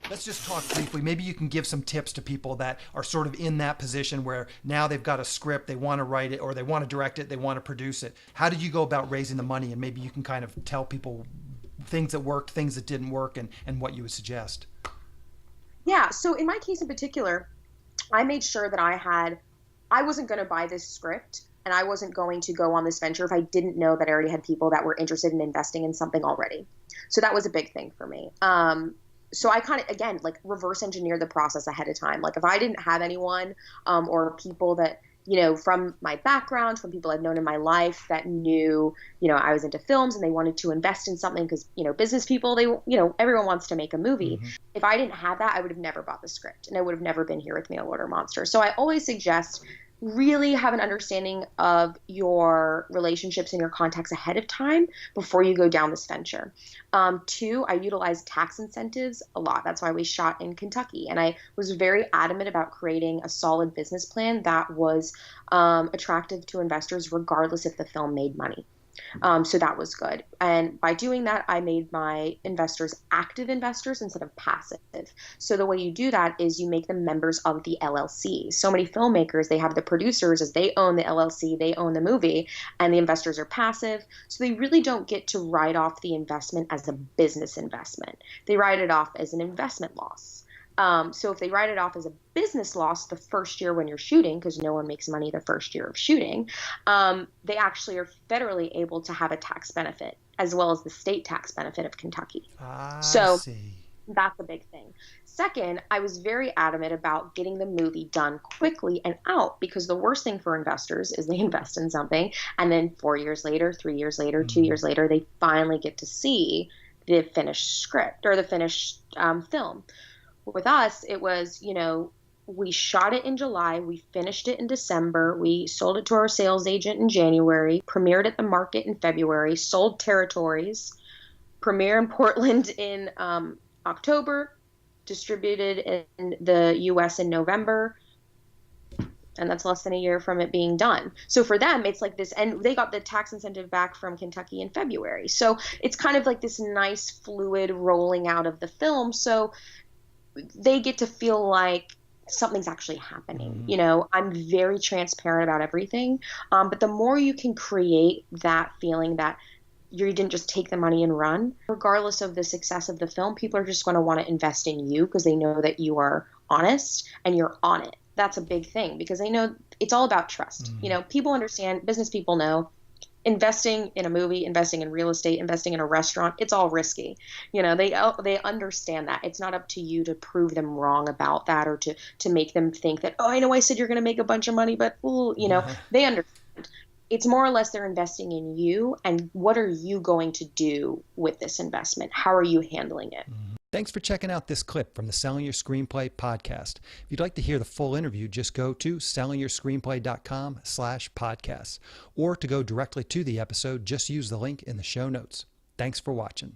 Let's just talk briefly. Maybe you can give some tips to people that are sort of in that position where now they've got a script, they want to write it, or they want to direct it, they want to produce it. How did you go about raising the money? And maybe you can kind of tell people things that worked, things that didn't work, and what you would suggest. Yeah. So in my case in particular, I made sure that I wasn't going to buy this script and I wasn't going to go on this venture if I didn't know that I already had people that were interested in investing in something already. So that was a big thing for me. So I kind of, again, like reverse engineer the process ahead of time. Like if I didn't have anyone or people that, from my background, from people I've known in my life that knew, I was into films and they wanted to invest in something because, business people, everyone wants to make a movie. Mm-hmm. If I didn't have that, I would have never bought the script and I would have never been here with Mail Order Monster. So I always suggest really have an understanding of your relationships and your contacts ahead of time before you go down this venture. Two, I utilize tax incentives a lot. That's why we shot in Kentucky. And I was very adamant about creating a solid business plan that was attractive to investors regardless if the film made money. So that was good. And by doing that, I made my investors active investors instead of passive. So the way you do that is you make them members of the LLC. So many filmmakers, they have the producers as they own the LLC, they own the movie, and the investors are passive. So they really don't get to write off the investment as a business investment. They write it off as an investment loss. So if they write it off as a business loss the first year when you're shooting, because no one makes money the first year of shooting, they actually are federally able to have a tax benefit as well as the state tax benefit of Kentucky. I see. That's a big thing. Second, I was very adamant about getting the movie done quickly and out because the worst thing for investors is they invest in something and then 4 years later, 3 years later, 2 years later, they finally get to see the finished script or the finished film. With us, it was, we shot it in July, we finished it in December, we sold it to our sales agent in January, premiered at the market in February, sold territories, premiere in Portland in October, distributed in the US in November, and that's less than a year from it being done. So for them, it's like this, and they got the tax incentive back from Kentucky in February. So it's kind of like this nice fluid rolling out of the film. So they get to feel like something's actually happening. Mm-hmm. I'm very transparent about everything. But the more you can create that feeling that you didn't just take the money and run, regardless of the success of the film, people are just going to want to invest in you because they know that you are honest and you're on it. That's a big thing because they know it's all about trust. Mm-hmm. People understand, business people know, investing in a movie, investing in real estate, investing in a restaurant, it's all risky. They understand that. It's not up to you to prove them wrong about that or to make them think that, oh, I know I said you're going to make a bunch of money, but they understand. It's more or less they're investing in you and what are you going to do with this investment? How are you handling it? Mm-hmm. Thanks for checking out this clip from the Selling Your Screenplay podcast. If you'd like to hear the full interview, just go to sellingyourscreenplay.com/podcasts, or to go directly to the episode, just use the link in the show notes. Thanks for watching.